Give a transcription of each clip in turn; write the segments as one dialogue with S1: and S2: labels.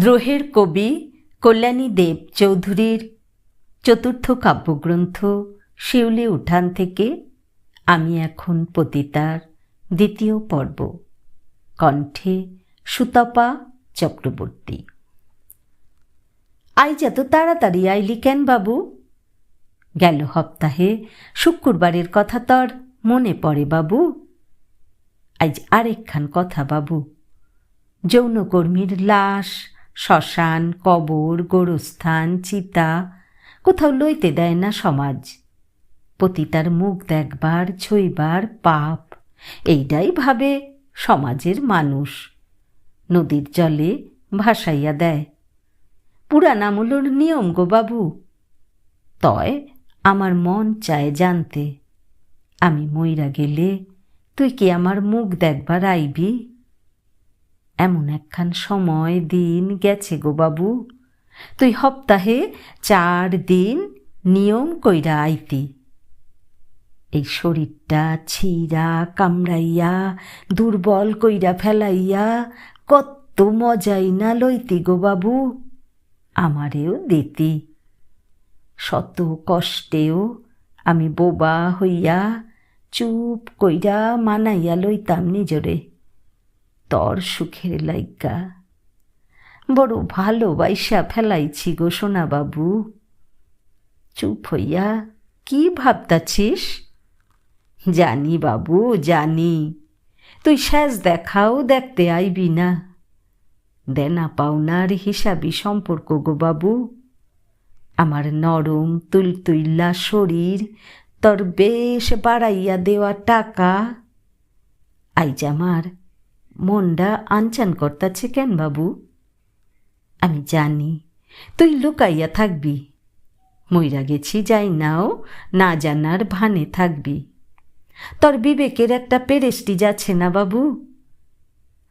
S1: দ্রোহের কবি কল্যাণী দেব চৌধুরীর চতুর্থ কাব্যগ্রন্থ শিউলি উঠান থেকে আমি এখন পতিতার দ্বিতীয় পর্ব, কণ্ঠে সুতপা চক্রবর্তী। আজ এত তাড়াতাড়ি আইলি কেন বাবু? গেল সপ্তাহে শুক্রবারের কথা তোর মনে পড়ে বাবু? আজ আরেকখান কথা বাবু। যৌনকর্মীর লাশ শ্মশান, কবর, গোরস্থান, চিতা কোথাও লইতে দেয় না সমাজ। পতিতার মুখ দেখবার ছইবার পাপ, এইটাই ভাবে সমাজের মানুষ। নদীর জলে ভাসাইয়া দেয়। পুরাণ আমলের নিয়ম গো বাবু। তয় আমার মন চায় জানতে, আমি মইরা গেলে তুই কি আমার মুখ দেখবার আইবি? এমন একখান সময় দিন গেছে গো বাবু, তুই সপ্তাহে 4 দিন নিয়ম কইরা আইতি। এই শরীরটা ছিঁড়া কামড়াইয়া দুর্বল কইরা ফেলাইয়া কত মজাই না লইতি গো বাবু, আমারেও দিতি। শত কষ্টেও আমি বোবা হইয়া চুপ কইরা মানাইয়া লইতাম নিজরে, তর সুখের লাইগা। বড় ভালোবাইসা ফেলাইছি গো সোনা বাবু। চুপ হইয়া কি ভাবতাছিস? জানি বাবু জানি, তুই শেষ দেখাও দেখতে আইবি না। দেনা পাওনার হিসাবি সম্পর্ক গো বাবু। আমার নরম তুলতুল্লা শরীর তোর বেশ বাড়াইয়া দেওয়া টাকা। আইজ আমার মনটা আনচান করতাছে কেন বাবু? আমি জানি তুই লুকাইয়া থাকবি, মইরা গেছি যাই নাও না জানার ভানে থাকবি। তোর বিবেকের একটা পেরেস্টি যাচ্ছে না বাবু।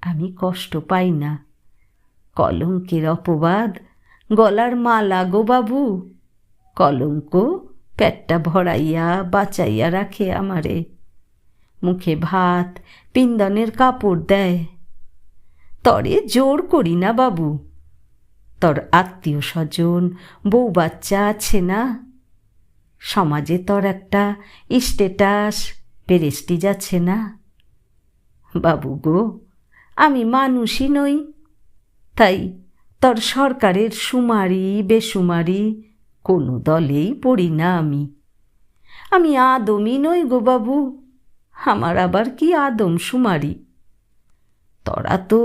S1: আমি কষ্ট পাই না, কলঙ্কের অপবাদ গলার মালা গো বাবু। কলঙ্ক পেটটা ভরাইয়া বাঁচাইয়া রাখে আমারে, মুখে ভাত পিন্দনের কাপড় দেয়। তরে জোর করি না বাবু। তোর আত্মীয় স্বজন বউ বাচ্চা আছে না, সমাজে তোর একটা স্টেটাস পেরেস্টি যাচ্ছে না বাবু গো। আমি মানুষই নই, তাই তোর সরকারের সুমারি বেসুমারি কোনো দলেই পড়ি না আমি। আমি আদমই নই গো বাবু, আমার আবার কি আদম সুমারি? তোরা তো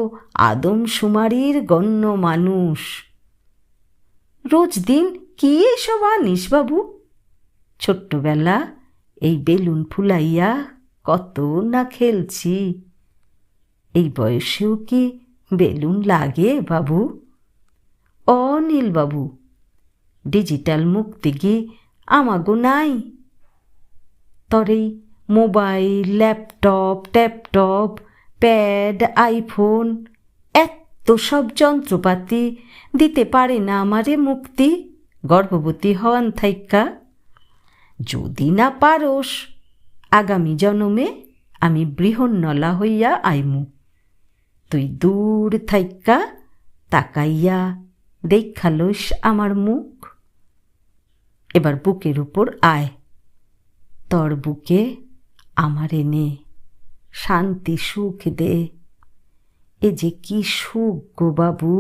S1: আদম সুমারির গণ্য মানুষ। রোজ দিন কি এসব আনিস বাবু? ছোট্টবেলা এই বেলুন ফুলাইয়া কত না খেলছি। এই বয়সেও কি বেলুন লাগে বাবু? অনিল বাবু, ডিজিটাল মুক্তি কি আমাগো নাই? তোর এই মোবাইল, ল্যাপটপ, ট্যাপটপ, প্যাড, আইফোন এত সব যন্ত্রপাতি দিতে পারে না আমারে মুক্তি গর্ভবতী হওয়ান থাইক্কা। যদি না পারোস, আগামী জন্মে আমি বৃহন্নলা হইয়া আইমু। তুই দূর থাইক্কা তাকাইয়া দেখা লইস আমার মুখ। এবার বুকের উপর আয়, তোর বুকে আমারে নে, শান্তি সুখ দে। এ যে কি সুখ গো বাবু,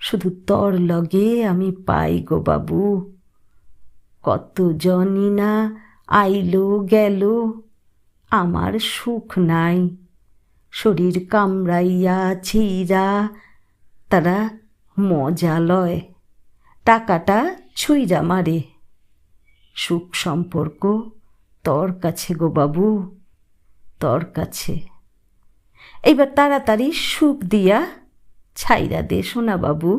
S1: শুধু তোর লগে আমি পাই গো বাবু। কত জনই না আইলো গেল, আমার সুখ নাই। শরীর কামড়াইয়া ছিঁড়া তারা মজা লয়, টাকাটা ছুঁইরা মারে। সুখ সম্পর্ক তোর কাছে গো বাবু, তোর কাছে। এইবার তাড়াতাড়ি সুখ দিয়া ছাইরা দে সোনা বাবু।